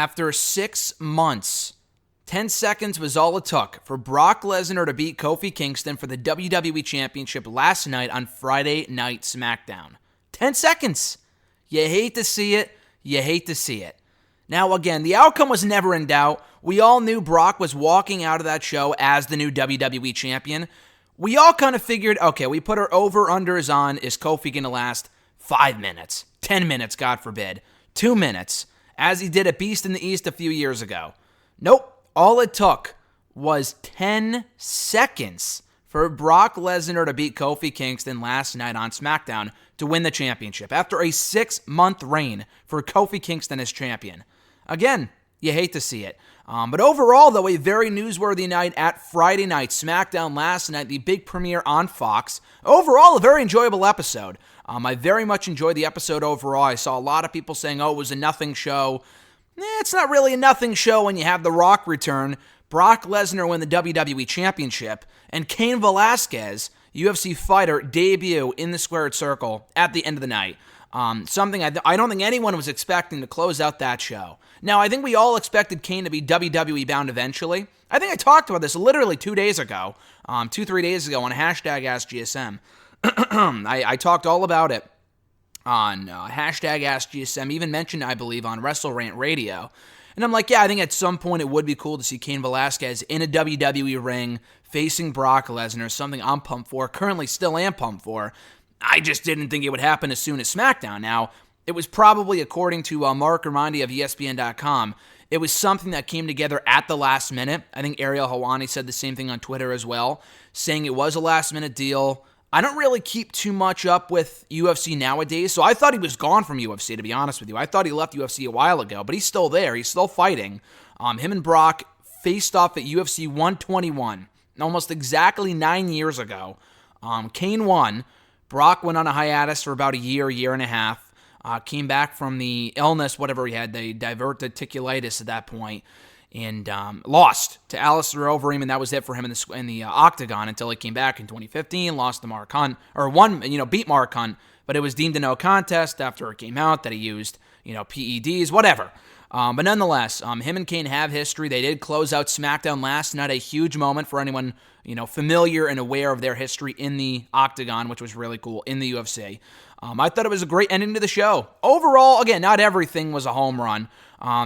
After 6 months, 10 seconds was all it took for Brock Lesnar to beat Kofi Kingston for the WWE Championship last night on Friday Night SmackDown. 10 seconds. You hate to see it. You hate to see it. Now, again, the outcome was never in doubt. We all knew Brock was walking out of that show as the new WWE Champion. We all kind of figured, okay, we put our over-unders on, is Kofi going to last 5 minutes, 10 minutes, God forbid, 2 minutes, as he did at Beast in the East a few years ago. Nope. All it took was 10 seconds for Brock Lesnar to beat Kofi Kingston last night on SmackDown to win the championship after a 6-month reign for Kofi Kingston as champion. Again, you hate to see it. But overall, though, a very newsworthy night at Friday Night SmackDown last night, the big premiere on Fox. Overall, a very enjoyable episode. I very much enjoyed the episode overall. I saw a lot of people saying, oh, it was a nothing show. It's not really a nothing show when you have The Rock return, Brock Lesnar win the WWE Championship, and Cain Velasquez, UFC fighter, debut in the squared circle at the end of the night. Something I don't think anyone was expecting to close out that show. Now, I think we all expected Cain to be WWE bound eventually. I think I talked about this literally 2 days ago, 3 days ago on hashtag AskGSM. I talked all about it on hashtag AskGSM, even mentioned, I believe, on WrestleRant Radio. And I'm like, yeah, I think at some point it would be cool to see Cain Velasquez in a WWE ring facing Brock Lesnar, something I'm pumped for, currently still am pumped for. I just didn't think it would happen as soon as SmackDown. Now, it was probably, according to Mark Raimondi of ESPN.com, it was something that came together at the last minute. I think Ariel Helwani said the same thing on Twitter as well, saying it was a last-minute deal. I don't really keep too much up with UFC nowadays, so I thought he was gone from UFC, to be honest with you. I thought he left UFC a while ago, but he's still there. He's still fighting. Him and Brock faced off at UFC 121, almost exactly 9 years ago. Cain won. Brock went on a hiatus for about a year and a half. Came back from the illness, whatever he had, the diverticulitis at that point, and lost to Alistair Overeem, and that was it for him in the octagon until he came back in 2015, lost to Mark Hunt, or beat Mark Hunt, but it was deemed a no contest after it came out that he used, PEDs, whatever. But nonetheless, him and Cain have history. They did close out SmackDown last night, a huge moment for anyone, familiar and aware of their history in the octagon, which was really cool in the UFC. I thought it was a great ending to the show. Overall, again, not everything was a home run.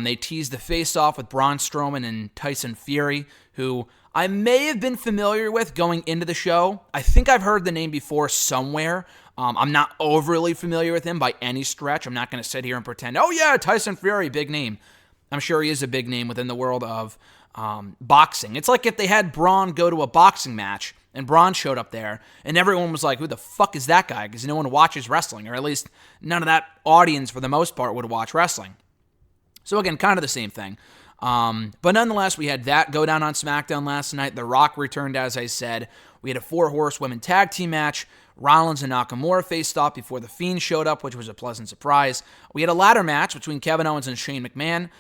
They teased the face-off with Braun Strowman and Tyson Fury, who I may have been familiar with going into the show. I think I've heard the name before somewhere. I'm not overly familiar with him by any stretch. I'm not going to sit here and pretend, oh yeah, Tyson Fury, big name. I'm sure he is a big name within the world of boxing. It's like if they had Braun go to a boxing match and Braun showed up there and everyone was like, who the fuck is that guy? Because no one watches wrestling, or at least none of that audience for the most part would watch wrestling. So again, kind of the same thing. But nonetheless, we had that go down on SmackDown last night. The Rock returned, as I said. We had a 4-horsewomen tag team match. Rollins and Nakamura faced off before The Fiend showed up, which was a pleasant surprise. We had a ladder match between Kevin Owens and Shane McMahon,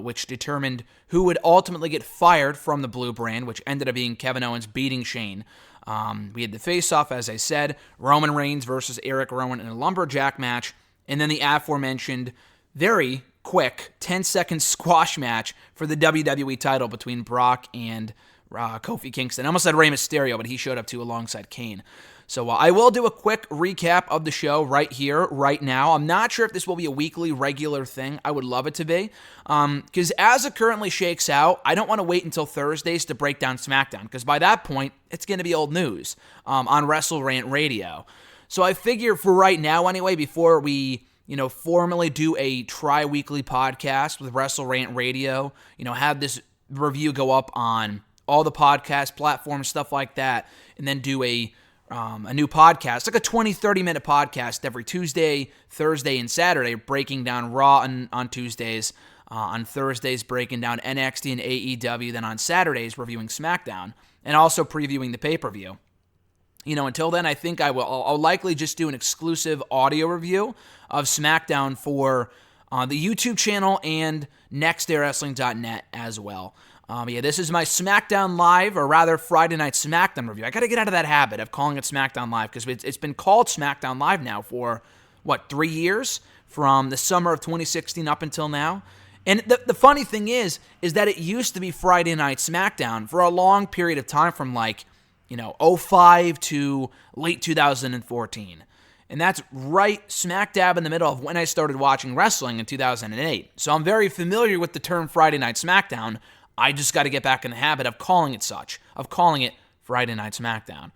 which determined who would ultimately get fired from the Blue Brand, which ended up being Kevin Owens beating Shane. We had the face-off, as I said, Roman Reigns versus Eric Rowan in a lumberjack match, and then the aforementioned very quick 10-second squash match for the WWE title between Brock and Kofi Kingston. I almost said Rey Mysterio, but he showed up too alongside Cain. So I will do a quick recap of the show right here, right now. I'm not sure if this will be a weekly, regular thing. I would love it to be. Because as it currently shakes out, I don't want to wait until Thursdays to break down SmackDown, because by that point, it's going to be old news on WrestleRant Radio. So I figure for right now anyway, before we formally do a tri-weekly podcast with WrestleRant Radio, have this review go up on all the podcast platforms, stuff like that, and then do a new podcast, like a 20-30 minute podcast every Tuesday, Thursday, and Saturday, breaking down Raw on Tuesdays, on Thursdays breaking down NXT and AEW, then on Saturdays reviewing SmackDown, and also previewing the pay-per-view. Until then, I think I'll likely just do an exclusive audio review of SmackDown for the YouTube channel and nextairwrestling.net as well. This is my SmackDown Live, or rather Friday Night SmackDown review. I got to get out of that habit of calling it SmackDown Live, because it's been called SmackDown Live now for, 3 years? From the summer of 2016 up until now. And the funny thing is that it used to be Friday Night SmackDown for a long period of time from like, 05 to late 2014. And that's right smack dab in the middle of when I started watching wrestling in 2008. So I'm very familiar with the term Friday Night SmackDown. I just got to get back in the habit of calling it such, of calling it Friday Night SmackDown.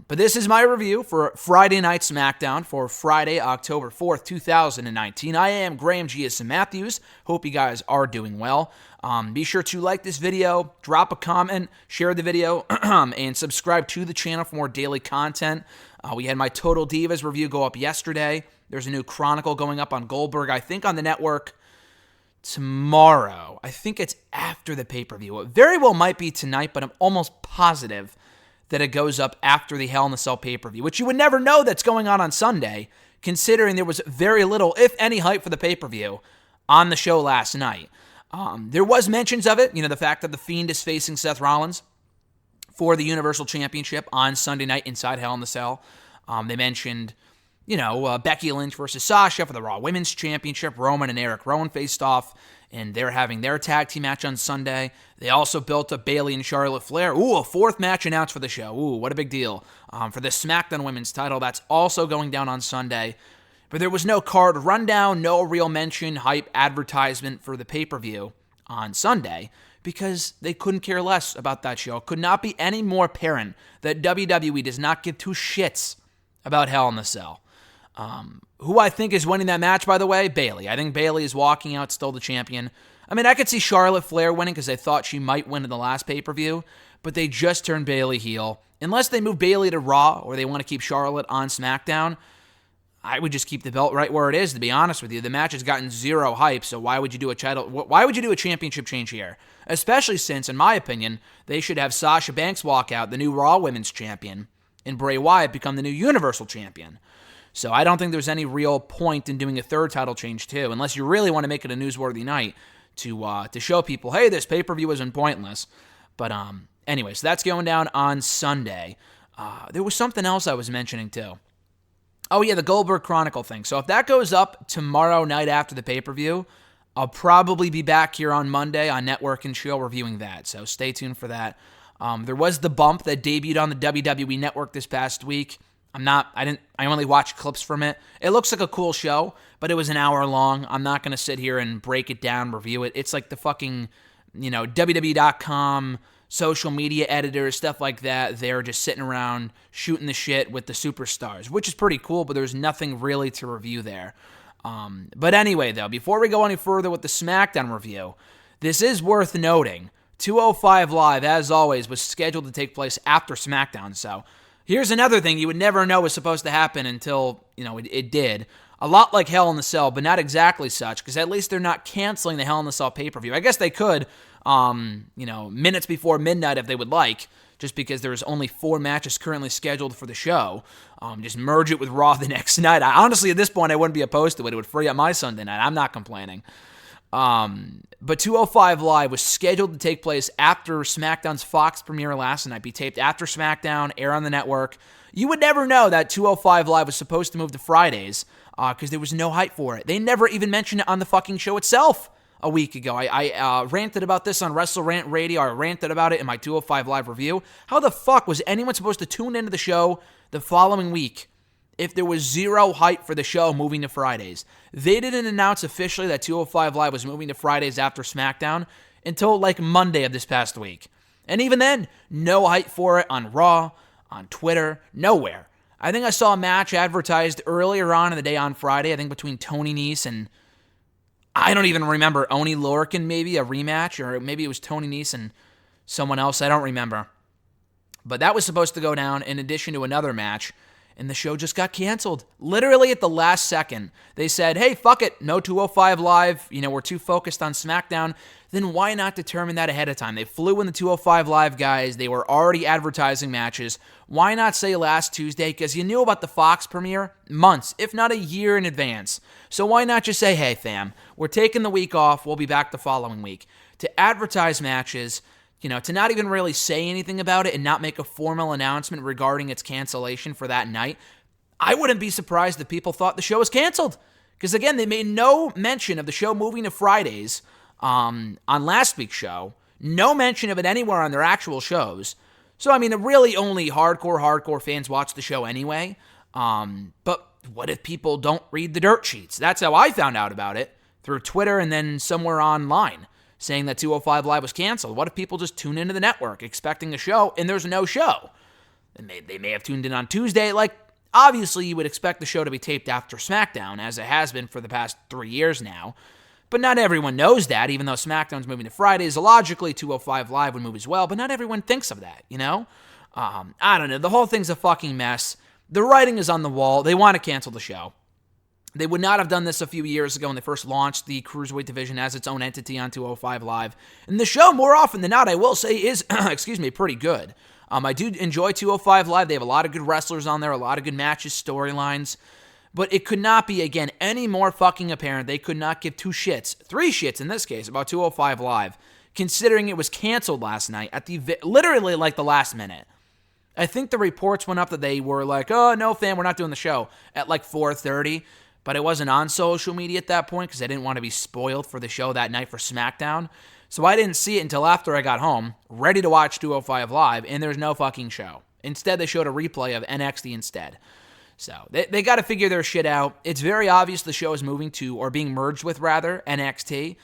But this is my review for Friday Night SmackDown for Friday, October 4th, 2019. I am Graham G.S. Matthews. Hope you guys are doing well. Be sure to like this video, drop a comment, share the video, and subscribe to the channel for more daily content. We had my Total Divas review go up yesterday. There's a new Chronicle going up on Goldberg, I think on the network tomorrow. I think it's after the pay-per-view. It very well might be tonight, but I'm almost positive that it goes up after the Hell in a Cell pay-per-view, which you would never know that's going on Sunday, considering there was very little, if any, hype for the pay-per-view on the show last night. There was mentions of it, the fact that The Fiend is facing Seth Rollins for the Universal Championship on Sunday night inside Hell in a Cell. They mentioned, Becky Lynch versus Sasha for the Raw Women's Championship. Roman and Eric Rowan faced off, and they're having their tag team match on Sunday. They also built up Bayley and Charlotte Flair. Ooh, a fourth match announced for the show. Ooh, what a big deal. For the SmackDown Women's title, that's also going down on Sunday. But there was no card rundown, no real mention, hype, advertisement for the pay-per-view on Sunday because they couldn't care less about that show. It could not be any more apparent that WWE does not give two shits about Hell in a Cell. Who I think is winning that match, by the way? Bayley. I think Bayley is walking out still the champion. I mean, I could see Charlotte Flair winning because I thought she might win in the last pay-per-view, but they just turned Bayley heel. Unless they move Bayley to Raw or they want to keep Charlotte on SmackDown, I would just keep the belt right where it is, to be honest with you. The match has gotten zero hype, so why would you do a title? Why would you do a championship change here? Especially since, in my opinion, they should have Sasha Banks walk out, the new Raw Women's Champion, and Bray Wyatt become the new Universal Champion. So I don't think there's any real point in doing a third title change too, unless you really want to make it a newsworthy night to show people, hey, this pay-per-view isn't pointless. But anyway, so that's going down on Sunday. There was something else I was mentioning too. Oh yeah, the Goldberg Chronicle thing. So if that goes up tomorrow night after the pay-per-view, I'll probably be back here on Monday on Network and Chill reviewing that. So stay tuned for that. There was the bump that debuted on the WWE Network this past week. I only watched clips from it. It looks like a cool show, but it was an hour long. I'm not going to sit here and break it down, review it. It's like the fucking, WWE.com social media editors, stuff like that. They're just sitting around shooting the shit with the superstars, which is pretty cool, but there's nothing really to review there. But anyway, though, before we go any further with the SmackDown review, this is worth noting. 205 Live, as always, was scheduled to take place after SmackDown, so here's another thing you would never know was supposed to happen until, it did. A lot like Hell in a Cell, but not exactly such, because at least they're not canceling the Hell in a Cell pay-per-view. I guess they could, minutes before midnight if they would like, just because there's only 4 matches currently scheduled for the show. Just merge it with Raw the next night. Honestly, at this point, I wouldn't be opposed to it. It would free up my Sunday night. I'm not complaining. But 205 Live was scheduled to take place after SmackDown's Fox premiere last night, be taped after SmackDown, air on the network. You would never know that 205 Live was supposed to move to Fridays because there was no hype for it. They never even mentioned it on the fucking show itself a week ago. I ranted about this on Wrestle Rant Radio. I ranted about it in my 205 Live review. How the fuck was anyone supposed to tune into the show the following week if there was zero hype for the show moving to Fridays? They didn't announce officially that 205 Live was moving to Fridays after SmackDown until like Monday of this past week. And even then, no hype for it on Raw, on Twitter, nowhere. I think I saw a match advertised earlier on in the day on Friday, I think between Tony Nese and, I don't even remember, Oni Lorcan maybe, a rematch, or maybe it was Tony Nese and someone else, I don't remember. But that was supposed to go down in addition to another match, and the show just got canceled. Literally at the last second. They said, hey, fuck it, no 205 Live, we're too focused on SmackDown. Then why not determine that ahead of time? They flew in the 205 Live guys. They were already advertising matches. Why not say last Tuesday? Because you knew about the Fox premiere months, if not a year in advance. So why not just say, hey, fam, we're taking the week off. We'll be back the following week. To advertise matches, to not even really say anything about it and not make a formal announcement regarding its cancellation for that night, I wouldn't be surprised if people thought the show was canceled. Because again, they made no mention of the show moving to Fridays on last week's show. No mention of it anywhere on their actual shows. So, I mean, really only hardcore fans watch the show anyway. But what if people don't read the dirt sheets? That's how I found out about it, through Twitter and then somewhere online, saying that 205 Live was canceled. What if people just tune into the network expecting a show and there's no show? And they may have tuned in on Tuesday. Like, obviously, you would expect the show to be taped after SmackDown, as it has been for the past 3 years now. But not everyone knows that, even though SmackDown's moving to Fridays. Logically, 205 Live would move as well, but not everyone thinks of that, you know? I don't know. The whole thing's a fucking mess. The writing is on the wall. They want to cancel the show. They would not have done this a few years ago when they first launched the Cruiserweight division as its own entity on 205 Live. And the show, more often than not, I will say, is, pretty good. I do enjoy 205 Live. They have a lot of good wrestlers on there, a lot of good matches, storylines. But it could not be, again, any more fucking apparent. They could not give 3 shits in this case, about 205 Live, considering it was canceled last night at literally like the last minute. I think the reports went up that they were like, oh, no, fam, we're not doing the show at like 4:30. But it wasn't on social media at that point because I didn't want to be spoiled for the show that night for SmackDown. So I didn't see it until after I got home, ready to watch 205 Live, and there's no fucking show. Instead, they showed a replay of NXT instead. So they got to figure their shit out. It's very obvious the show is moving to, or being merged with, rather, NXT,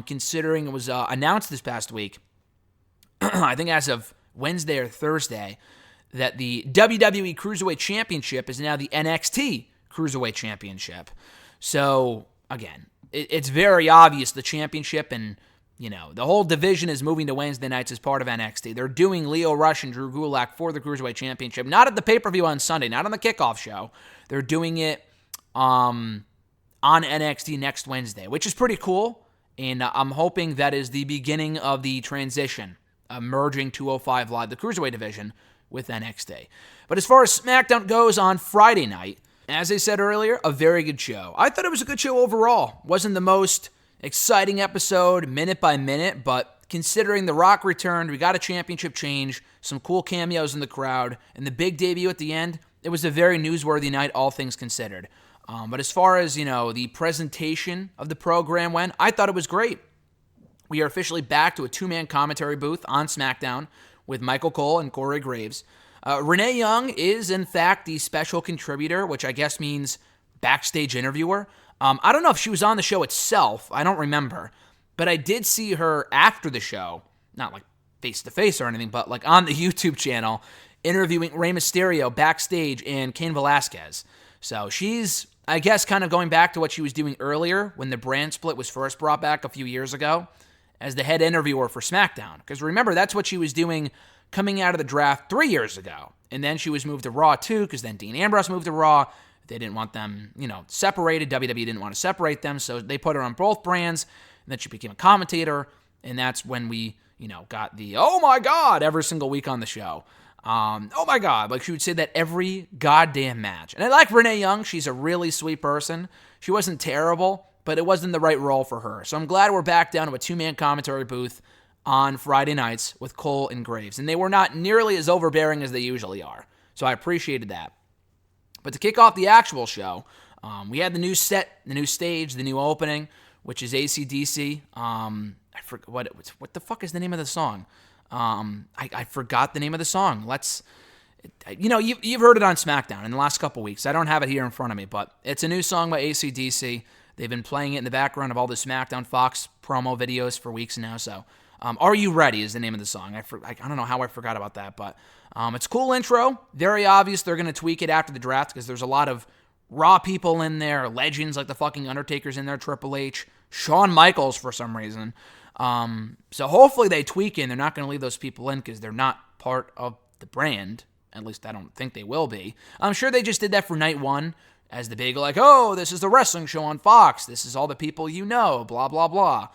considering it was announced this past week, I think as of Wednesday or Thursday, that the WWE Cruiserweight Championship is now the NXT Cruiserweight Championship. So, again, it's very obvious the championship and, you know, the whole division is moving to Wednesday nights as part of NXT. They're doing Lio Rush and Drew Gulak for the Cruiserweight Championship, not at the pay-per-view on Sunday, not on the kickoff show. They're doing it on NXT next Wednesday, which is pretty cool, and I'm hoping that is the beginning of the transition, merging 205 Live, the Cruiserweight division, with NXT. But as far as SmackDown goes on Friday night, as I said earlier, a very good show. I thought it was a good show overall. Wasn't the most exciting episode minute by minute, but considering The Rock returned, we got a championship change, some cool cameos in the crowd, and the big debut at the end, it was a very newsworthy night, all things considered. But as far as, you know, the presentation of the program went, I thought it was great. We are officially back to a 2-man commentary booth on SmackDown with Michael Cole and Corey Graves. Renee Young is, in fact, the special contributor, which I guess means backstage interviewer. I don't know if she was on the show itself. I don't remember. But I did see her after the show, not like face-to-face or anything, but like on the YouTube channel, interviewing Rey Mysterio backstage and Cain Velasquez. So she's, I guess, kind of going back to what she was doing earlier when the brand split was first brought back a few years ago as the head interviewer for SmackDown. Because remember, that's what she was doing coming out of the draft 3 years ago. And then she was moved to Raw too, because then Dean Ambrose moved to Raw. They didn't want them, you know, separated. WWE didn't want to separate them, so they put her on both brands. And then she became a commentator, and that's when we, you know, got the, oh my God, every single week on the show. Oh my God, like she would say that every goddamn match. And I like Renee Young. She's a really sweet person. She wasn't terrible, but it wasn't the right role for her. So I'm glad we're back down to a 2-man commentary booth on Friday nights with Cole and Graves. And they were not nearly as overbearing as they usually are. So I appreciated that. But to kick off the actual show, we had the new set, the new stage, the new opening, which is AC/DC. I forgot what the fuck is the name of the song? I forgot the name of the song. You've heard it on SmackDown in the last couple weeks. I don't have it here in front of me, but it's a new song by AC/DC. They've been playing it in the background of all the SmackDown Fox promo videos for weeks now. So, Are You Ready is the name of the song. I don't know how I forgot about that, but it's a cool intro. Very obvious they're going to tweak it after the draft because there's a lot of Raw people in there, legends like the fucking Undertaker's in there, Triple H, Shawn Michaels for some reason. So hopefully they tweak in. They're not going to leave those people in because they're not part of the brand. At least I don't think they will be. I'm sure they just did that for night one as the big, like, oh, this is the wrestling show on Fox. This is all the people you know, blah, blah, blah.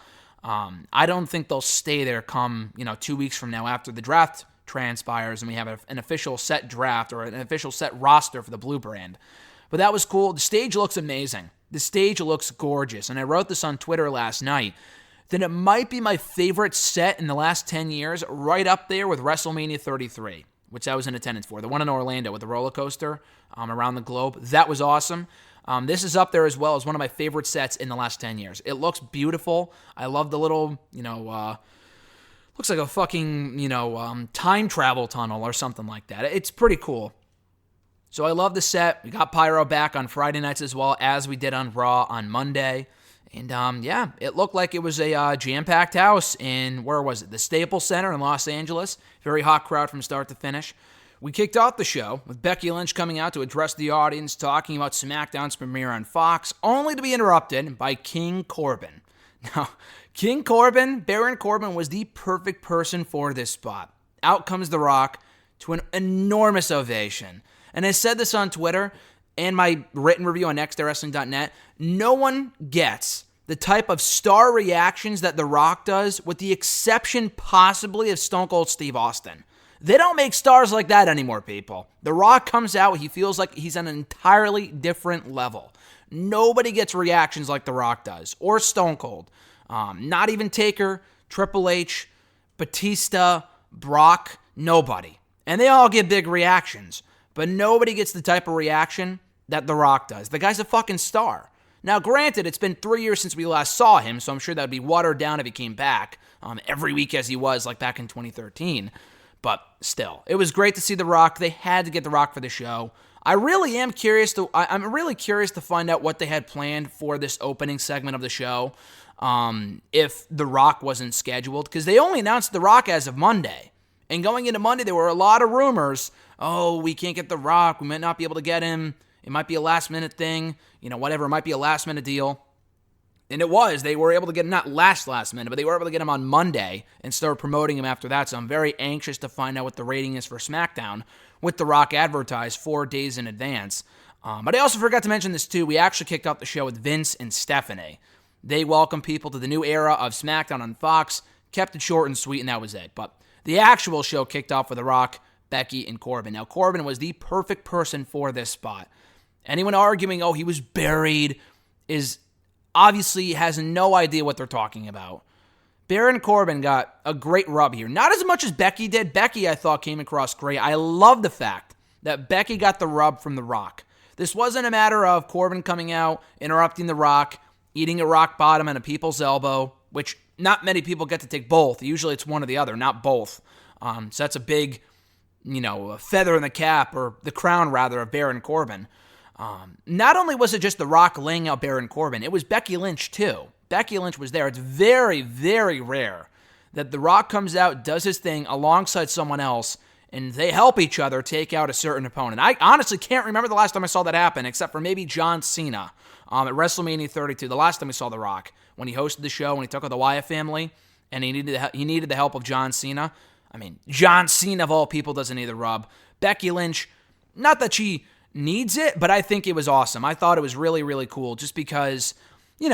I don't think they'll stay there come, 2 weeks from now after the draft transpires and we have an official set draft or an official set roster for the Blue brand. But that was cool. The stage looks amazing. The stage looks gorgeous. And I wrote this on Twitter last night, that it might be my favorite set in the last 10 years, right up there with WrestleMania 33, which I was in attendance for. The one in Orlando with the roller coaster around the globe. That was awesome. This is up there as well as one of my favorite sets in the last 10 years. It looks beautiful. I love the little, looks like a fucking, time travel tunnel or something like that. It's pretty cool. So I love the set. We got Pyro back on Friday nights as well as we did on Raw on Monday. And, it looked like it was a jam-packed house in, where was it? The Staples Center in Los Angeles. Very hot crowd from start to finish. We kicked off the show with Becky Lynch coming out to address the audience, talking about SmackDown's premiere on Fox, only to be interrupted by King Corbin. Now, King Corbin, Baron Corbin, was the perfect person for this spot. Out comes The Rock to an enormous ovation. And I said this on Twitter and my written review on nextwrestling.net. No one gets the type of star reactions that The Rock does, with the exception possibly of Stone Cold Steve Austin. They don't make stars like that anymore, people. The Rock comes out, he feels like he's on an entirely different level. Nobody gets reactions like The Rock does, or Stone Cold. Not even Taker, Triple H, Batista, Brock, nobody. And they all get big reactions, but nobody gets the type of reaction that The Rock does. The guy's a fucking star. Now, granted, it's been 3 years since we last saw him, so I'm sure that would be watered down if he came back every week as he was, like back in 2013. But still, it was great to see The Rock. They had to get The Rock for the show. I'm really curious to find out what they had planned for this opening segment of the show, if The Rock wasn't scheduled, because they only announced The Rock as of Monday. And going into Monday, there were a lot of rumors. Oh, we can't get The Rock. We might not be able to get him. It might be a last-minute thing. Whatever. It might be a last-minute deal. And it was. They were able to get him, not last minute, but they were able to get him on Monday and start promoting him after that. So I'm very anxious to find out what the rating is for SmackDown with The Rock advertised 4 days in advance. But I also forgot to mention this too. We actually kicked off the show with Vince and Stephanie. They welcomed people to the new era of SmackDown on Fox, kept it short and sweet, and that was it. But the actual show kicked off with The Rock, Becky, and Corbin. Now, Corbin was the perfect person for this spot. Anyone arguing, he was buried, is obviously has no idea what they're talking about. Baron Corbin got a great rub here. Not as much as Becky did. Becky, I thought, came across great. I love the fact that Becky got the rub from The Rock. This wasn't a matter of Corbin coming out, interrupting The Rock, eating a rock bottom and a people's elbow, which not many people get to take both. Usually it's one or the other, not both. So that's a big, a feather in the cap, or the crown, rather, of Baron Corbin. Not only was it just The Rock laying out Baron Corbin, it was Becky Lynch too. Becky Lynch was there. It's very, very rare that The Rock comes out, does his thing alongside someone else, and they help each other take out a certain opponent. I honestly can't remember the last time I saw that happen, except for maybe John Cena at WrestleMania 32, the last time we saw The Rock, when he hosted the show, when he took on the Wyatt family, and he needed the help of John Cena. I mean, John Cena, of all people, doesn't need the rub. Becky Lynch, not that she needs it, but I think it was awesome. I thought it was really, really cool, just because,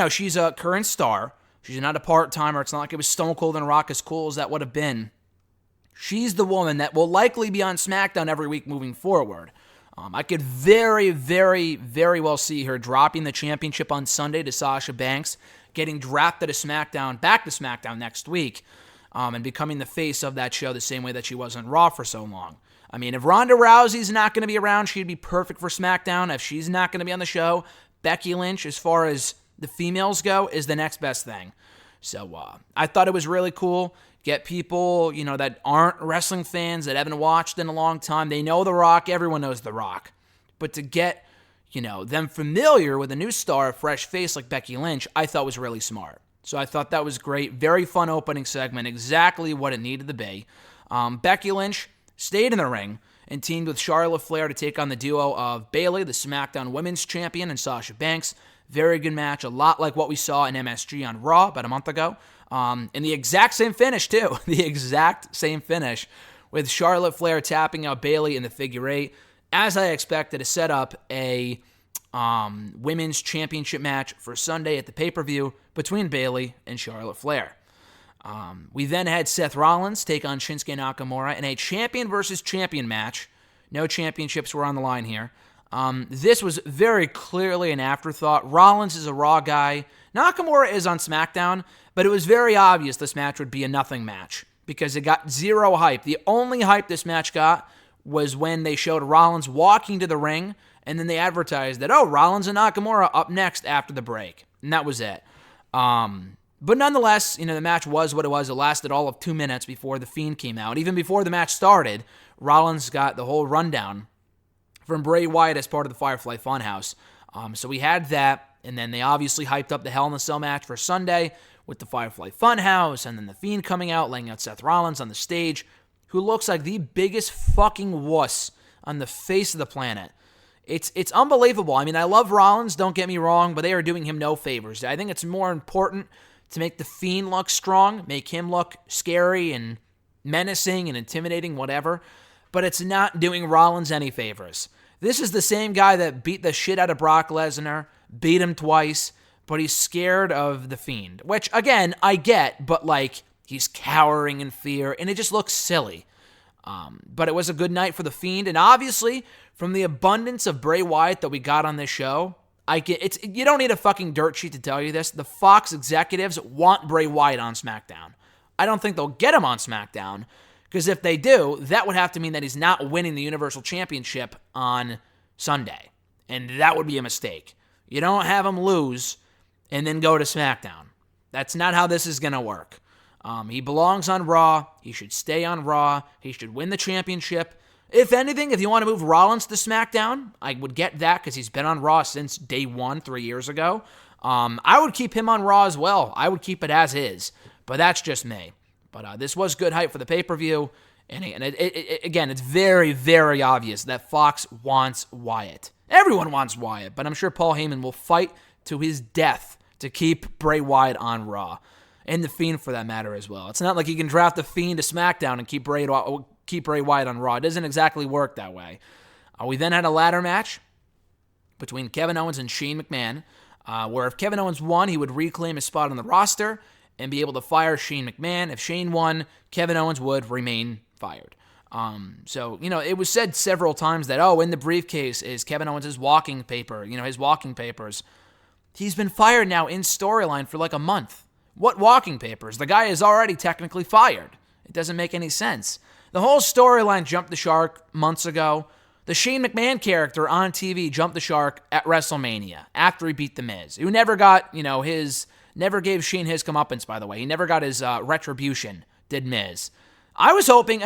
she's a current star. She's not a part-timer. It's not like it was Stone Cold and Rock, as cool as that would have been. She's the woman that will likely be on SmackDown every week moving forward. I could very, very, very well see her dropping the championship on Sunday to Sasha Banks, getting drafted back to SmackDown next week, and becoming the face of that show the same way that she was on Raw for so long. I mean, if Ronda Rousey's not going to be around, she'd be perfect for SmackDown. If she's not going to be on the show, Becky Lynch, as far as the females go, is the next best thing. So I thought it was really cool. Get people, that aren't wrestling fans, that haven't watched in a long time. They know The Rock. Everyone knows The Rock. But to get, them familiar with a new star, a fresh face like Becky Lynch, I thought was really smart. So I thought that was great. Very fun opening segment. Exactly what it needed to be. Becky Lynch stayed in the ring and teamed with Charlotte Flair to take on the duo of Bayley, the SmackDown Women's Champion, and Sasha Banks. Very good match. A lot like what we saw in MSG on Raw about a month ago. And the exact same finish, too. The exact same finish, with Charlotte Flair tapping out Bayley in the figure eight, as I expected, to set up a women's championship match for Sunday at the pay-per-view between Bayley and Charlotte Flair. We then had Seth Rollins take on Shinsuke Nakamura in a champion versus champion match. No championships were on the line here. This was very clearly an afterthought. Rollins is a Raw guy. Nakamura is on SmackDown, but it was very obvious this match would be a nothing match because it got zero hype. The only hype this match got was when they showed Rollins walking to the ring, and then they advertised that, Rollins and Nakamura up next after the break. And that was it. But nonetheless, the match was what it was. It lasted all of 2 minutes before The Fiend came out. Even before the match started, Rollins got the whole rundown from Bray Wyatt as part of the Firefly Funhouse. So we had that, and then they obviously hyped up the Hell in a Cell match for Sunday with the Firefly Funhouse, and then The Fiend coming out, laying out Seth Rollins on the stage, who looks like the biggest fucking wuss on the face of the planet. It's unbelievable. I mean, I love Rollins, don't get me wrong, but they are doing him no favors. I think it's more important to make The Fiend look strong, make him look scary and menacing and intimidating, whatever, but it's not doing Rollins any favors. This is the same guy that beat the shit out of Brock Lesnar, beat him twice, but he's scared of The Fiend, which, again, I get, but, he's cowering in fear, and it just looks silly. But it was a good night for The Fiend, and obviously, from the abundance of Bray Wyatt that we got on this show, you don't need a fucking dirt sheet to tell you this. The Fox executives want Bray Wyatt on SmackDown. I don't think they'll get him on SmackDown, because if they do, that would have to mean that he's not winning the Universal Championship on Sunday, and that would be a mistake. You don't have him lose and then go to SmackDown. That's not how this is going to work. He belongs on Raw. He should stay on Raw. He should win the championship. If anything, if you want to move Rollins to SmackDown, I would get that because he's been on Raw since day one 3 years ago. I would keep him on Raw as well. I would keep it as is, but that's just me. But this was good hype for the pay-per-view, and again, it's very, very obvious that Fox wants Wyatt. Everyone wants Wyatt, but I'm sure Paul Heyman will fight to his death to keep Bray Wyatt on Raw. And The Fiend, for that matter, as well. It's not like you can draft The Fiend to SmackDown and keep Bray Wyatt on Raw. It doesn't exactly work that way. We then had a ladder match between Kevin Owens and Shane McMahon, where if Kevin Owens won, he would reclaim his spot on the roster and be able to fire Shane McMahon. If Shane won, Kevin Owens would remain fired. So, it was said several times that, in the briefcase is Kevin Owens' walking paper, his walking papers. He's been fired now in storyline for a month. What walking papers? The guy is already technically fired. It doesn't make any sense. The whole storyline jumped the shark months ago. The Shane McMahon character on TV jumped the shark at WrestleMania after he beat The Miz, who never got, never gave Shane his comeuppance, by the way. He never got his retribution, did Miz. I was hoping,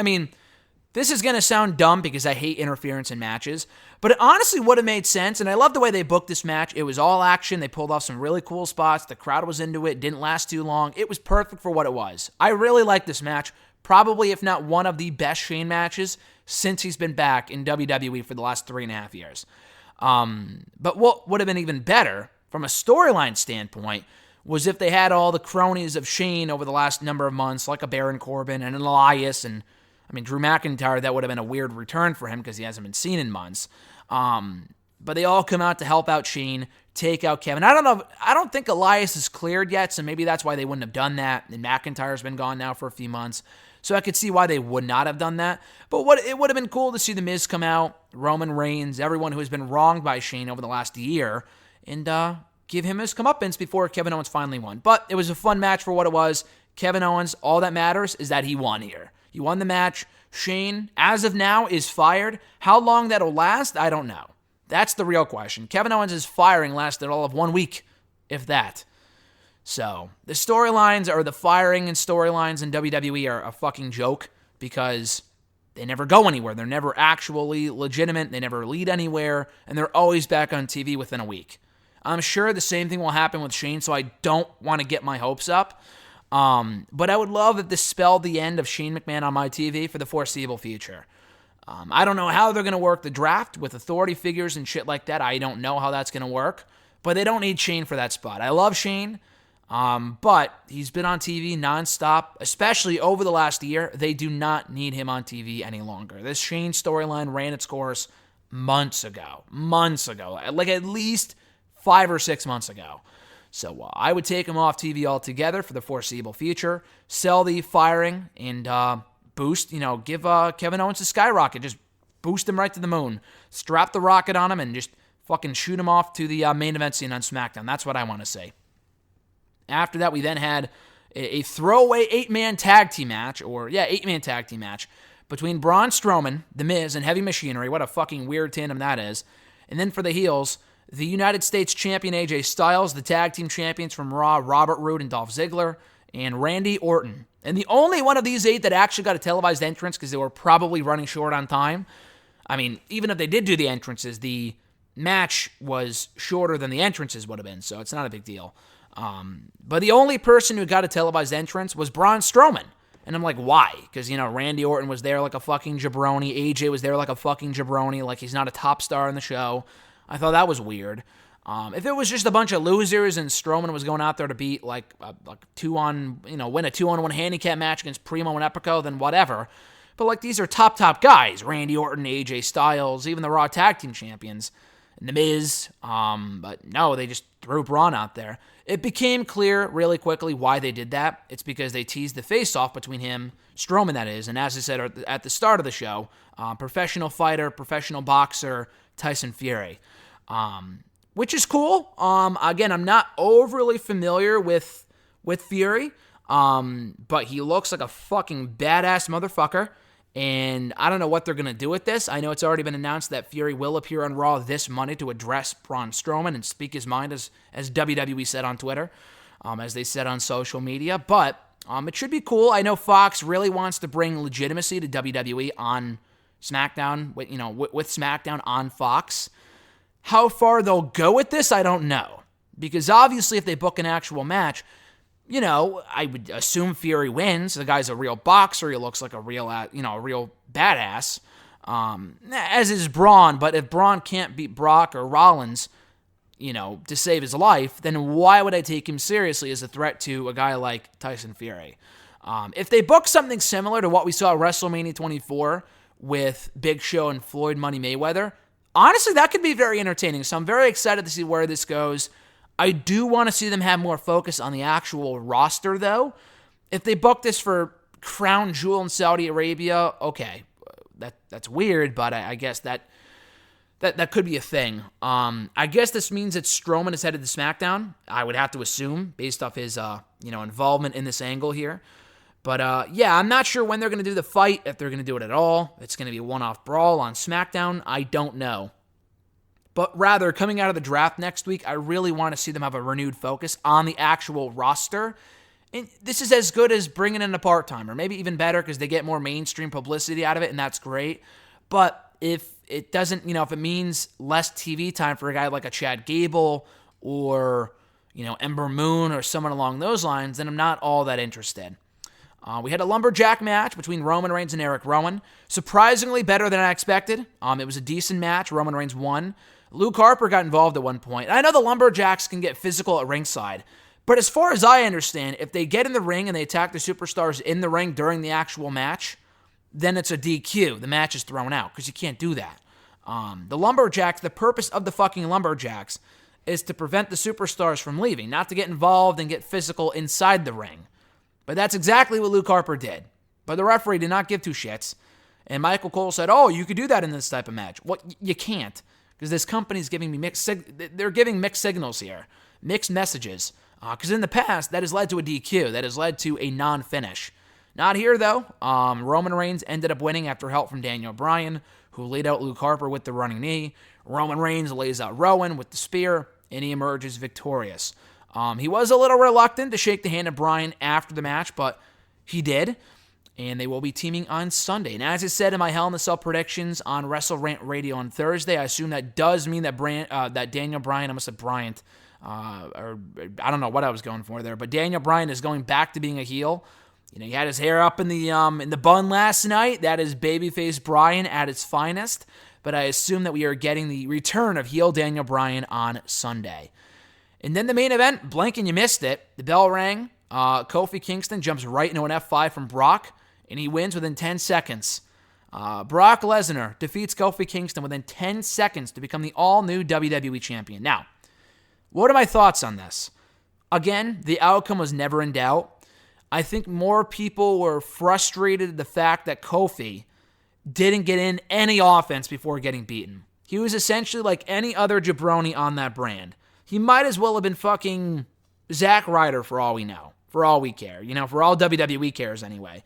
this is going to sound dumb because I hate interference in matches, but it honestly would have made sense, and I love the way they booked this match. It was all action. They pulled off some really cool spots. The crowd was into it. Didn't last too long. It was perfect for what it was. I really liked this match. Probably, if not one of the best Shane matches since he's been back in WWE for the last 3.5 years. But what would have been even better from a storyline standpoint was if they had all the cronies of Shane over the last number of months, like a Baron Corbin and an Elias, and Drew McIntyre. That would have been a weird return for him because he hasn't been seen in months. But they all come out to help out Shane, take out Kevin. I don't think Elias is cleared yet, so maybe that's why they wouldn't have done that. And McIntyre's been gone now for a few months, so I could see why they would not have done that. But it would have been cool to see The Miz come out, Roman Reigns, everyone who has been wronged by Shane over the last year, and give him his comeuppance before Kevin Owens finally won. But it was a fun match for what it was. Kevin Owens, all that matters is that he won here. He won the match. Shane, as of now, is fired. How long that'll last, I don't know. That's the real question. Kevin Owens' firing lasted all of 1 week, if that. So, the storylines, or the firing and storylines in WWE are a fucking joke because they never go anywhere. They're never actually legitimate. They never lead anywhere, and they're always back on TV within a week. I'm sure the same thing will happen with Shane, so I don't want to get my hopes up. But I would love if this spelled the end of Shane McMahon on my TV for the foreseeable future. I don't know how they're going to work the draft with authority figures and shit like that. I don't know how that's going to work, but they don't need Shane for that spot. I love Shane, but he's been on TV nonstop, especially over the last year. They do not need him on TV any longer. This Shane storyline ran its course months ago, like at least 5 or 6 months ago. So I would take him off TV altogether for the foreseeable future, sell the firing, and boost, give Kevin Owens a skyrocket. Just boost him right to the moon. Strap the rocket on him and just fucking shoot him off to the main event scene on SmackDown. That's what I want to say. After that, we then had a throwaway 8-man tag team match, 8-man tag team match between Braun Strowman, The Miz, and Heavy Machinery. What a fucking weird tandem that is. And then for the heels, the United States Champion AJ Styles, the Tag Team Champions from Raw, Robert Roode and Dolph Ziggler, and Randy Orton. And the only one of these 8 that actually got a televised entrance because they were probably running short on time. I mean, even if they did do the entrances, the match was shorter than the entrances would have been, so it's not a big deal. But the only person who got a televised entrance was Braun Strowman. And I'm like, why? Because, Randy Orton was there like a fucking jabroni. AJ was there like a fucking jabroni, like he's not a top star in the show. I thought that was weird. If it was just a bunch of losers and Strowman was going out there to beat win a 2-on-1 handicap match against Primo and Epico, then whatever. But these are top guys. Randy Orton, AJ Styles, even the Raw Tag Team Champions. And The Miz. But no, they just threw Braun out there. It became clear really quickly why they did that. It's because they teased the face-off between him, Strowman that is, and as I said at the start of the show, professional fighter, professional boxer, Tyson Fury. Which is cool. Again, I'm not overly familiar with Fury, but he looks like a fucking badass motherfucker. And I don't know what they're going to do with this. I know it's already been announced that Fury will appear on Raw this Monday to address Braun Strowman and speak his mind, as WWE said on Twitter, as they said on social media. But it should be cool. I know Fox really wants to bring legitimacy to WWE on SmackDown, with SmackDown on Fox. How far they'll go with this, I don't know. Because obviously if they book an actual match, I would assume Fury wins. The guy's a real boxer. He looks like a real badass. As is Braun. But if Braun can't beat Brock or Rollins, to save his life, then why would I take him seriously as a threat to a guy like Tyson Fury? If they book something similar to what we saw at WrestleMania 24 with Big Show and Floyd Money Mayweather, honestly, that could be very entertaining. So I'm very excited to see where this goes. I do want to see them have more focus on the actual roster, though. If they book this for Crown Jewel in Saudi Arabia, okay, that's weird, but I guess that could be a thing. I guess this means that Strowman is headed to SmackDown. I would have to assume, based off his involvement in this angle here. But yeah, I'm not sure when they're going to do the fight, if they're going to do it at all. It's going to be a one-off brawl on SmackDown. I don't know. But rather, coming out of the draft next week, I really want to see them have a renewed focus on the actual roster. And this is as good as bringing in a part-timer, maybe even better because they get more mainstream publicity out of it, and that's great. But if it doesn't, if it means less TV time for a guy like a Chad Gable or, Ember Moon or someone along those lines, then I'm not all that interested. We had a lumberjack match between Roman Reigns and Eric Rowan. Surprisingly better than I expected. It was a decent match. Roman Reigns won. Luke Harper got involved at one point. I know the lumberjacks can get physical at ringside, but as far as I understand, if they get in the ring and they attack the superstars in the ring during the actual match, then it's a DQ. The match is thrown out because you can't do that. The lumberjacks, the purpose of the fucking lumberjacks is to prevent the superstars from leaving, not to get involved and get physical inside the ring. But that's exactly what Luke Harper did. But the referee did not give two shits. And Michael Cole said, oh, you could do that in this type of match. Well, you can't. Because this company's giving me they're giving mixed signals here. Mixed messages. Because in the past, that has led to a DQ. That has led to a non-finish. Not here, though. Roman Reigns ended up winning after help from Daniel Bryan, who laid out Luke Harper with the running knee. Roman Reigns lays out Rowan with the spear, and he emerges victorious. He was a little reluctant to shake the hand of Bryan after the match, but he did. And they will be teaming on Sunday. And as I said in my Hell in a Cell predictions on Wrestle Rant Radio on Thursday, I assume that does mean that that Daniel Bryan, I must have Bryant, or I don't know what I was going for there, but Daniel Bryan is going back to being a heel. He had his hair up in the bun last night. That is babyface Bryan at its finest. But I assume that we are getting the return of heel Daniel Bryan on Sunday. And then the main event, blank and you missed it. The bell rang. Kofi Kingston jumps right into an F5 from Brock, and he wins within 10 seconds. Brock Lesnar defeats Kofi Kingston within 10 seconds to become the all-new WWE Champion. Now, what are my thoughts on this? Again, the outcome was never in doubt. I think more people were frustrated at the fact that Kofi didn't get in any offense before getting beaten. He was essentially like any other jabroni on that brand. He might as well have been fucking Zack Ryder for all we know, for all we care, for all WWE cares anyway.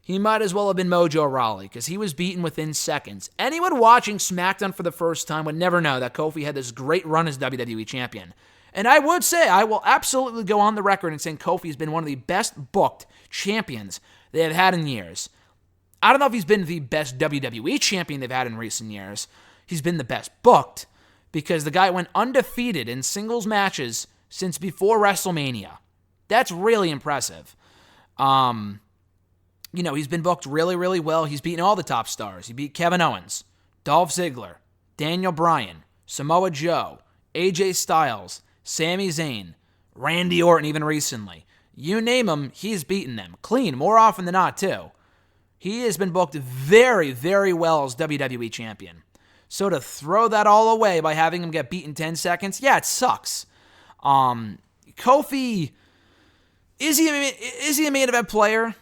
he might as well have been Mojo Rawley because he was beaten within seconds. Anyone watching SmackDown for the first time would never know that Kofi had this great run as WWE Champion. And I would say, I will absolutely go on the record and saying Kofi has been one of the best booked champions they have had in years. I don't know if he's been the best WWE champion they've had in recent years. He's been the best booked because the guy went undefeated in singles matches since before WrestleMania. That's really impressive. He's been booked really, really well. He's beaten all the top stars. He beat Kevin Owens, Dolph Ziggler, Daniel Bryan, Samoa Joe, AJ Styles, Sami Zayn, Randy Orton even recently. You name him, he's beaten them. Clean, more often than not, too. He has been booked very, very well as WWE Champion. So to throw that all away by having him get beat in 10 seconds, yeah, it sucks. Kofi, is he a main event player?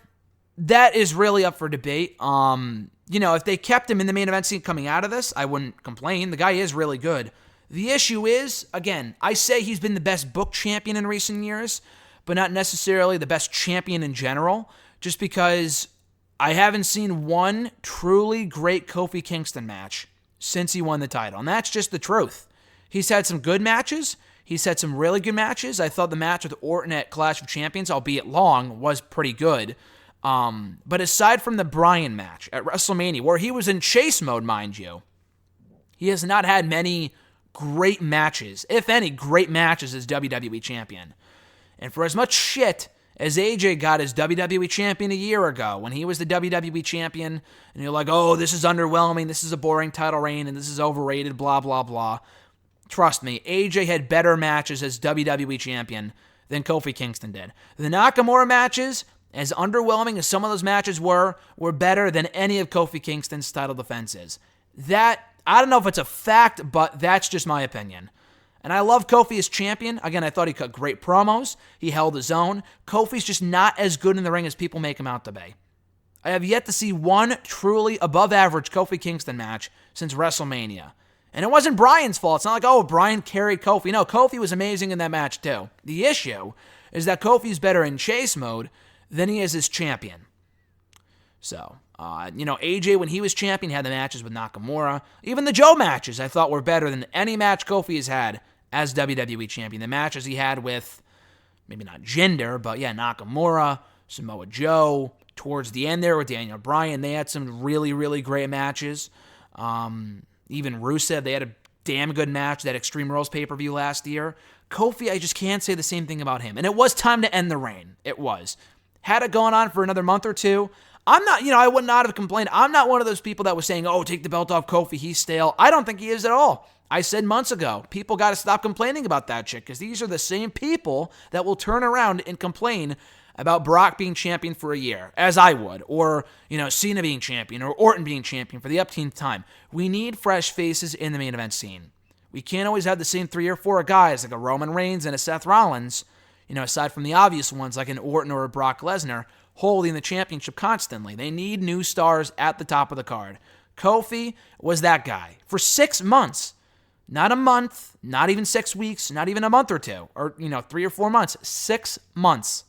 That is really up for debate. If they kept him in the main event scene coming out of this, I wouldn't complain. The guy is really good. The issue is, again, I say he's been the best booked champion in recent years, but not necessarily the best champion in general, just because I haven't seen one truly great Kofi Kingston match since he won the title, and that's just the truth. He's had some good matches. He's had some really good matches. I thought the match with Orton at Clash of Champions, albeit long, was pretty good. But aside from the Bryan match at WrestleMania, where he was in chase mode, mind you, he has not had many great matches, if any, great matches as WWE Champion. And for as much shit as AJ got as WWE Champion a year ago, when he was the WWE Champion, and you're like, oh, this is underwhelming, this is a boring title reign, and this is overrated, blah, blah, blah. Trust me, AJ had better matches as WWE Champion than Kofi Kingston did. The Nakamura matches, as underwhelming as some of those matches were better than any of Kofi Kingston's title defenses. That, I don't know if it's a fact, but that's just my opinion. And I love Kofi as champion. Again, I thought he cut great promos. He held his own. Kofi's just not as good in the ring as people make him out to be. I have yet to see one truly above-average Kofi Kingston match since WrestleMania. And it wasn't Bryan's fault. It's not like, oh, Bryan carried Kofi. No, Kofi was amazing in that match too. The issue is that Kofi's better in chase mode than he is as champion. So, AJ, when he was champion, had the matches with Nakamura. Even the Joe matches, I thought, were better than any match Kofi has had as WWE Champion. The matches he had with, maybe not Jinder, but yeah, Nakamura, Samoa Joe, towards the end there with Daniel Bryan, they had some really, really great matches. Even Rusev, they had a damn good match, that Extreme Rules pay-per-view last year. Kofi, I just can't say the same thing about him. And it was time to end the reign. It was. Had it gone on for another month or two, I'm not, I would not have complained. I'm not one of those people that was saying, oh, take the belt off Kofi, he's stale. I don't think he is at all. I said months ago, people got to stop complaining about that shit, because these are the same people that will turn around and complain about Brock being champion for a year, as I would, or, Cena being champion, or Orton being champion for the upteenth time. We need fresh faces in the main event scene. We can't always have the same 3 or 4 guys, like a Roman Reigns and a Seth Rollins, aside from the obvious ones, like an Orton or a Brock Lesnar, holding the championship constantly. They need new stars at the top of the card. Kofi was that guy for 6 months. Not a month, not even 6 weeks, not even a month or two, or, 3 or 4 months. 6 months.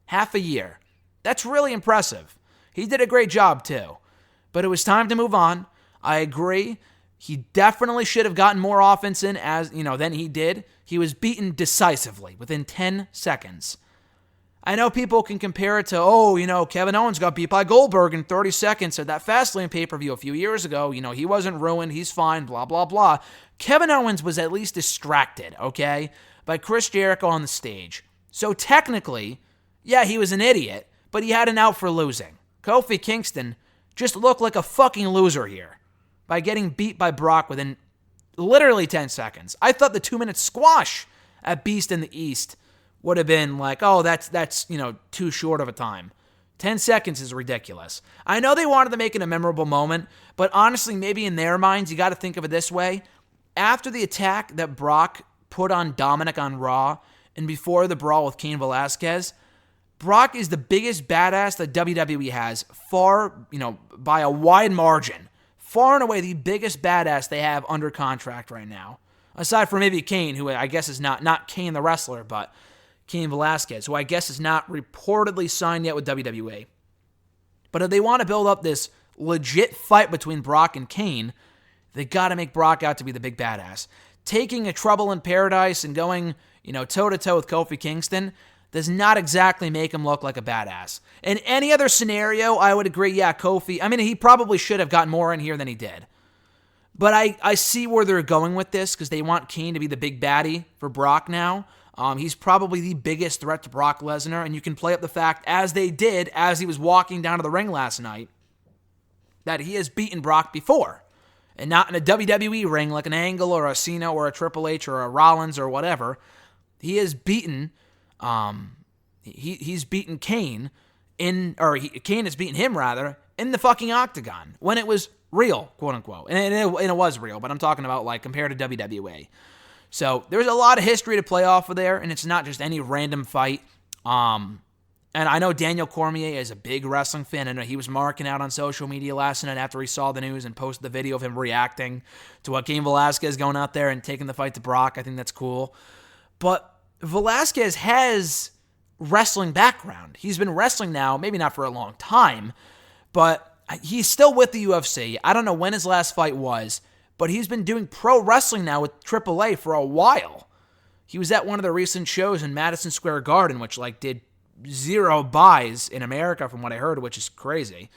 Half a year. That's really impressive. He did a great job, too. But it was time to move on. I agree. He definitely should have gotten more offense in than he did. He was beaten decisively within 10 seconds. I know people can compare it to, Kevin Owens got beat by Goldberg in 30 seconds at that Fastlane pay-per-view a few years ago. He wasn't ruined. He's fine, blah, blah, blah. Kevin Owens was at least distracted, okay, by Chris Jericho on the stage. So technically, yeah, he was an idiot, but he had an out for losing. Kofi Kingston just looked like a fucking loser here by getting beat by Brock within literally 10 seconds. I thought the 2-minute squash at Beast in the East would have been like, oh, that's too short of a time. 10 seconds is ridiculous. I know they wanted to make it a memorable moment, but honestly, maybe in their minds, you got to think of it this way. After the attack that Brock put on Dominic on Raw, and before the brawl with Cain Velasquez, Brock is the biggest badass that WWE has, far, by a wide margin. Far and away the biggest badass they have under contract right now. Aside from maybe Cain, who I guess is not Cain the wrestler, but Cain Velasquez, who I guess is not reportedly signed yet with WWE. But if they want to build up this legit fight between Brock and Cain, they got to make Brock out to be the big badass. Taking a Trouble in Paradise and going, toe-to-toe with Kofi Kingston does not exactly make him look like a badass. In any other scenario, I would agree, yeah, Kofi, he probably should have gotten more in here than he did. But I see where they're going with this because they want Cain to be the big baddie for Brock now. He's probably the biggest threat to Brock Lesnar, and you can play up the fact, as they did as he was walking down to the ring last night, that he has beaten Brock before. And not in a WWE ring like an Angle or a Cena or a Triple H or a Rollins or whatever. He has beaten, he's beaten Cain Cain has beaten him rather in the fucking octagon when it was real, quote unquote. And it was real, but I'm talking about like compared to WWE. So there's a lot of history to play off of there, and it's not just any random fight. And I know Daniel Cormier is a big wrestling fan. I know he was marking out on social media last night after he saw the news and posted the video of him reacting to what Cain Velasquez going out there and taking the fight to Brock. I think that's cool. But Velasquez has wrestling background. He's been wrestling now, maybe not for a long time, but he's still with the UFC. I don't know when his last fight was, but he's been doing pro wrestling now with AAA for a while. He was at one of the recent shows in Madison Square Garden, which did 0 buys in America from what I heard, which is crazy.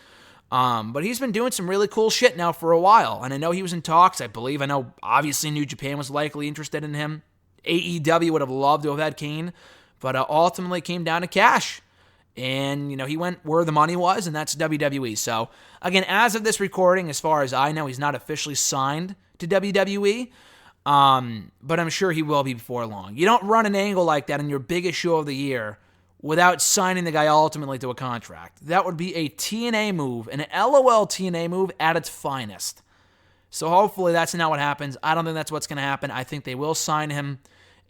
But he's been doing some really cool shit now for a while. And I know he was in talks, I know obviously New Japan was likely interested in him. AEW would have loved to have had Cain, but ultimately came down to cash. And, he went where the money was, and that's WWE. So, again, as of this recording, as far as I know, he's not officially signed to WWE. But I'm sure he will be before long. You don't run an angle like that in your biggest show of the year without signing the guy ultimately to a contract. That would be a TNA move, an LOL TNA move at its finest. So hopefully that's not what happens. I don't think that's what's going to happen. I think they will sign him.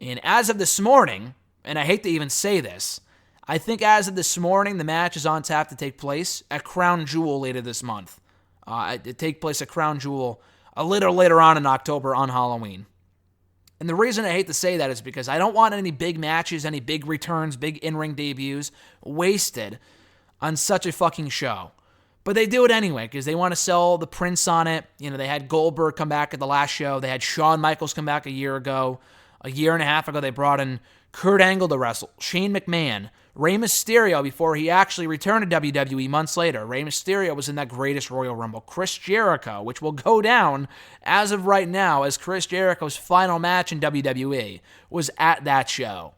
And as of this morning, and I hate to even say this, I think as of this morning, the match is on tap to take place at Crown Jewel later this month. It take place at Crown Jewel a little later on in October on Halloween. And the reason I hate to say that is because I don't want any big matches, any big returns, big in-ring debuts wasted on such a fucking show. But they do it anyway because they want to sell the prints on it. They had Goldberg come back at the last show. They had Shawn Michaels come back a year ago. A year and a half ago, they brought in Kurt Angle to wrestle, Shane McMahon, Rey Mysterio before he actually returned to WWE months later. Rey Mysterio was in that Greatest Royal Rumble. Chris Jericho, which will go down as of right now as Chris Jericho's final match in WWE, was at that show.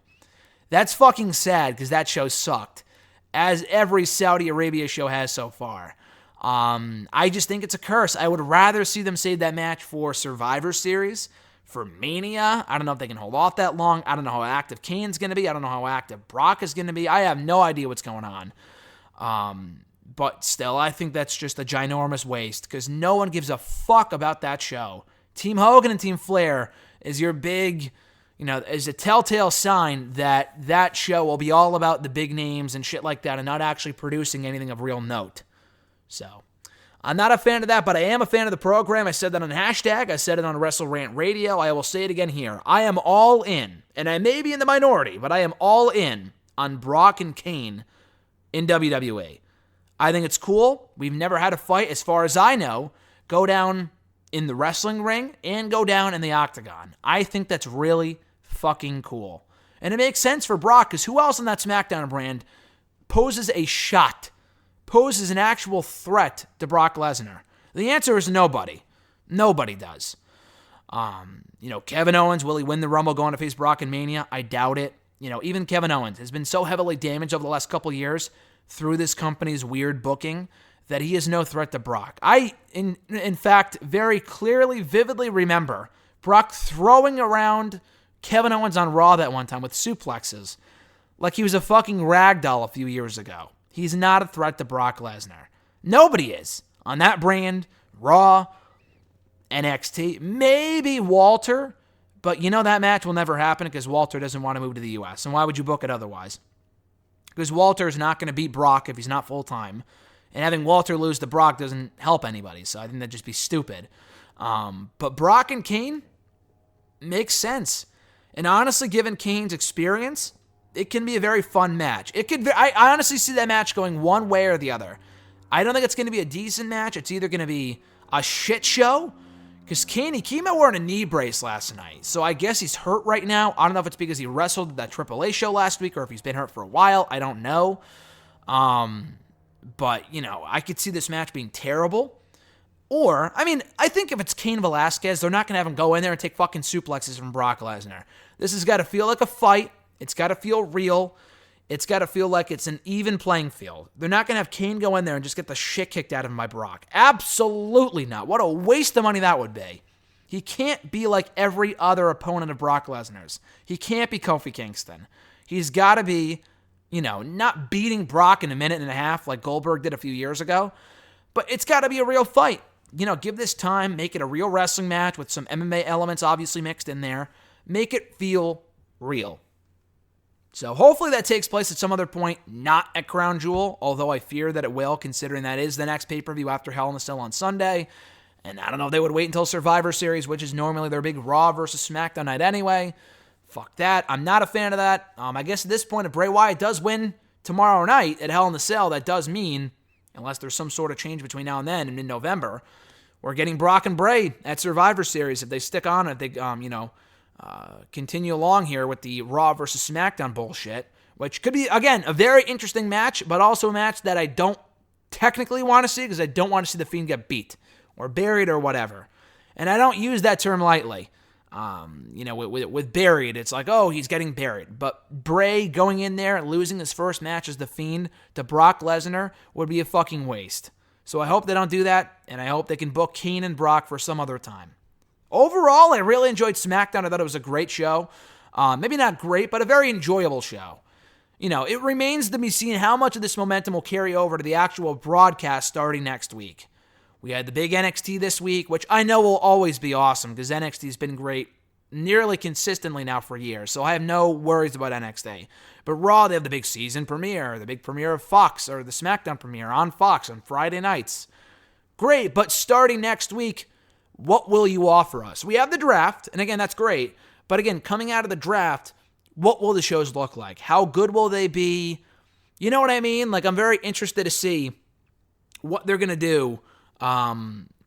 That's fucking sad because that show sucked, as every Saudi Arabia show has so far. I just think it's a curse. I would rather see them save that match for Survivor Series, for Mania. I don't know if they can hold off that long. I don't know how active Cain's going to be. I don't know how active Brock is going to be. I have no idea what's going on. But still, I think that's just a ginormous waste because no one gives a fuck about that show. Team Hogan and Team Flair is your big, is a telltale sign that that show will be all about the big names and shit like that and not actually producing anything of real note. So, I'm not a fan of that, but I am a fan of the program. I said that on hashtag. I said it on Wrestle Rant Radio. I will say it again here. I am all in, and I may be in the minority, but I am all in on Brock and Cain in WWE. I think it's cool. We've never had a fight, as far as I know, go down in the wrestling ring and go down in the octagon. I think that's really fucking cool. And it makes sense for Brock, because who else on that SmackDown brand poses an actual threat to Brock Lesnar? The answer is nobody. Nobody does. Kevin Owens, will he win the Rumble going to face Brock in Mania? I doubt it. Even Kevin Owens has been so heavily damaged over the last couple of years through this company's weird booking that he is no threat to Brock. I, in fact, very clearly, vividly remember Brock throwing around Kevin Owens on Raw that one time with suplexes like he was a fucking rag doll a few years ago. He's not a threat to Brock Lesnar. Nobody is. On that brand, Raw, NXT, maybe Walter, but that match will never happen because Walter doesn't want to move to the U.S. And why would you book it otherwise? Because Walter is not going to beat Brock if he's not full-time. And having Walter lose to Brock doesn't help anybody, so I think that'd just be stupid. But Brock and Cain makes sense. And honestly, given Cain's experience, it can be a very fun match. I honestly see that match going one way or the other. I don't think it's going to be a decent match. It's either going to be a shit show, because Cain, he came out wearing a knee brace last night, so I guess he's hurt right now. I don't know if it's because he wrestled at that AAA show last week or if he's been hurt for a while. I don't know. But, I could see this match being terrible. Or, I think if it's Cain Velasquez, they're not going to have him go in there and take fucking suplexes from Brock Lesnar. This has got to feel like a fight. It's got to feel real. It's got to feel like it's an even playing field. They're not going to have Cain go in there and just get the shit kicked out of him by Brock. Absolutely not. What a waste of money that would be. He can't be like every other opponent of Brock Lesnar's. He can't be Kofi Kingston. He's got to be, not beating Brock in a minute and a half like Goldberg did a few years ago. But it's got to be a real fight. Give this time, make it a real wrestling match with some MMA elements obviously mixed in there. Make it feel real. So hopefully that takes place at some other point, not at Crown Jewel, although I fear that it will, considering that is the next pay-per-view after Hell in a Cell on Sunday. And I don't know if they would wait until Survivor Series, which is normally their big Raw versus SmackDown night anyway. Fuck that. I'm not a fan of that. I guess at this point, if Bray Wyatt does win tomorrow night at Hell in a Cell, that does mean, unless there's some sort of change between now and then and in November, we're getting Brock and Bray at Survivor Series if they stick on, if they, continue along here with the Raw versus SmackDown bullshit, which could be, again, a very interesting match, but also a match that I don't technically want to see because I don't want to see The Fiend get beat or buried or whatever. And I don't use that term lightly. With buried, it's like, oh, he's getting buried. But Bray going in there and losing his first match as The Fiend to Brock Lesnar would be a fucking waste. So I hope they don't do that, and I hope they can book Cain and Brock for some other time. Overall, I really enjoyed SmackDown. I thought it was a great show. Maybe not great, but a very enjoyable show. It remains to be seen how much of this momentum will carry over to the actual broadcast starting next week. We had the big NXT this week, which I know will always be awesome because NXT's been great nearly consistently now for years, so I have no worries about NXT. But Raw, they have the big season premiere, the big premiere of Fox, or the SmackDown premiere on Fox on Friday nights. Great, but starting next week, what will you offer us? We have the draft, and again, that's great. But again, coming out of the draft, what will the shows look like? How good will they be? You know what I mean? Like, I'm very interested to see what they're going to do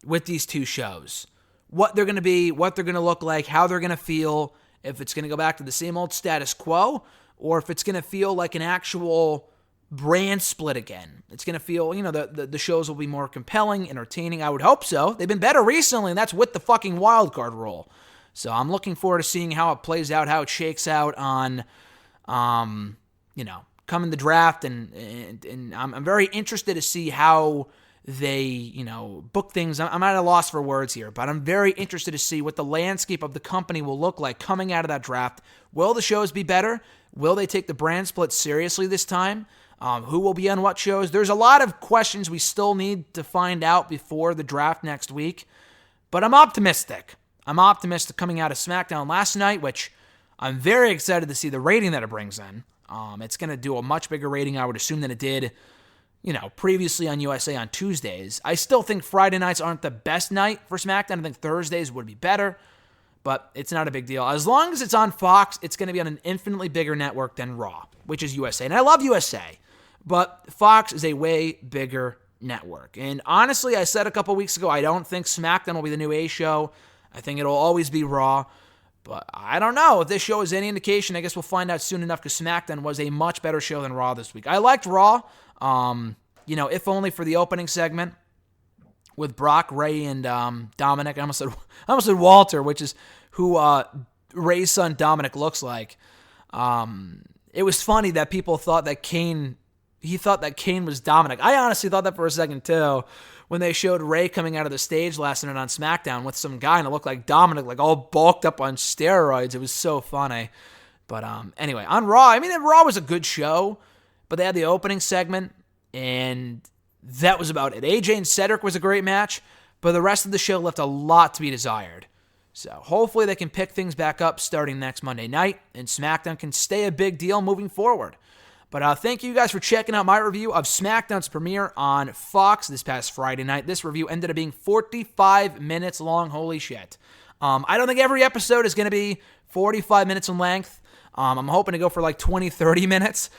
with these two shows. What they're going to be, what they're going to look like, how they're going to feel, if it's going to go back to the same old status quo, or if it's going to feel like an actual brand split again. It's going to feel, the shows will be more compelling, entertaining. I would hope so. They've been better recently, and that's with the fucking wildcard rule. So I'm looking forward to seeing how it plays out, how it shakes out on, coming the draft, and I'm very interested to see how they, book things. I'm at a loss for words here, but I'm very interested to see what the landscape of the company will look like coming out of that draft. Will the shows be better? Will they take the brand split seriously this time? Who will be on what shows? There's a lot of questions we still need to find out before the draft next week, but I'm optimistic. I'm optimistic coming out of SmackDown last night, which I'm very excited to see the rating that it brings in. It's going to do a much bigger rating, I would assume, than it did previously on USA on Tuesdays. I still think Friday nights aren't the best night for SmackDown. I think Thursdays would be better, but it's not a big deal. As long as it's on Fox, it's going to be on an infinitely bigger network than Raw, which is USA. And I love USA, but Fox is a way bigger network. And honestly, I said a couple weeks ago, I don't think SmackDown will be the new A show. I think it'll always be Raw. But I don't know. If this show is any indication, I guess we'll find out soon enough, because SmackDown was a much better show than Raw this week. I liked Raw. If only for the opening segment with Brock, Ray, and Dominic. I almost said Walter, which is who Ray's son Dominic looks like. It was funny that people thought that Cain was Dominic. I honestly thought that for a second too, when they showed Ray coming out of the stage last night on SmackDown with some guy and it looked like Dominic, like all bulked up on steroids. It was so funny. But anyway, on Raw, Raw was a good show, but they had the opening segment, and that was about it. AJ and Cedric was a great match, but the rest of the show left a lot to be desired. So hopefully they can pick things back up starting next Monday night, and SmackDown can stay a big deal moving forward. But thank you guys for checking out my review of SmackDown's premiere on Fox this past Friday night. This review ended up being 45 minutes long. Holy shit. I don't think every episode is going to be 45 minutes in length. I'm hoping to go for like 20, 30 minutes.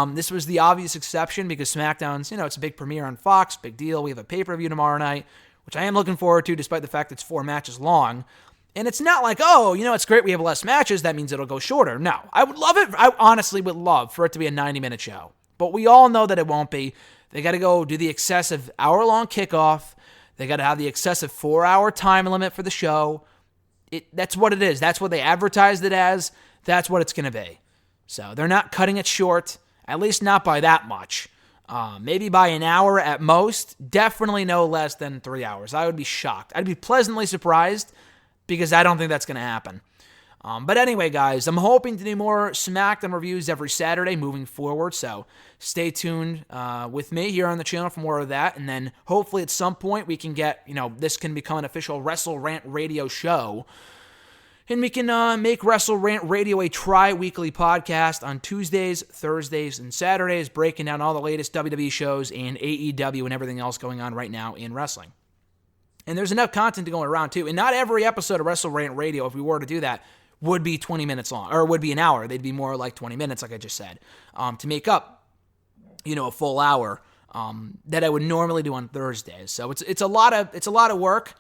This was the obvious exception because SmackDown's, it's a big premiere on Fox, big deal. We have a pay-per-view tomorrow night, which I am looking forward to despite the fact it's 4 matches long. And it's not like, it's great we have less matches, that means it'll go shorter. No, I would love it. I honestly would love for it to be a 90-minute show. But we all know that it won't be. They got to go do the excessive hour-long kickoff. They got to have the excessive 4-hour time limit for the show. That's what it is. That's what they advertised it as. That's what it's going to be. So they're not cutting it short, at least not by that much. Maybe by an hour at most. Definitely no less than 3 hours. I would be shocked. I'd be pleasantly surprised because I don't think that's going to happen. But anyway, guys, I'm hoping to do more SmackDown reviews every Saturday moving forward, so stay tuned with me here on the channel for more of that, and then hopefully at some point we can get, this can become an official Wrestle Rant Radio show, and we can make Wrestle Rant Radio a tri-weekly podcast on Tuesdays, Thursdays, and Saturdays, breaking down all the latest WWE shows and AEW and everything else going on right now in wrestling. And there's enough content to go around, too, and not every episode of Wrestle Rant Radio, if we were to do that, would be 20 minutes long, or would be an hour. They'd be more like 20 minutes, like I just said, to make up, a full hour that I would normally do on Thursdays. So it's a lot of work,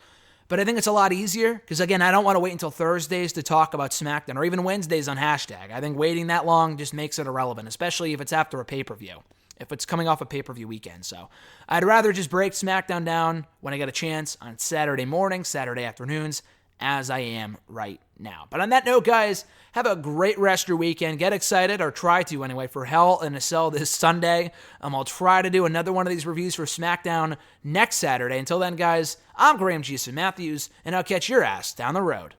but I think it's a lot easier because, again, I don't want to wait until Thursdays to talk about SmackDown or even Wednesdays on hashtag. I think waiting that long just makes it irrelevant, especially if it's after a pay-per-view, if it's coming off a pay-per-view weekend. So I'd rather just break SmackDown down when I get a chance on Saturday mornings, Saturday afternoons, as I am right now. But on that note, guys, have a great rest of your weekend. Get excited, or try to anyway, for Hell in a Cell this Sunday. I'll try to do another one of these reviews for SmackDown next Saturday. Until then, guys, I'm Graham Jason Matthews, and I'll catch your ass down the road.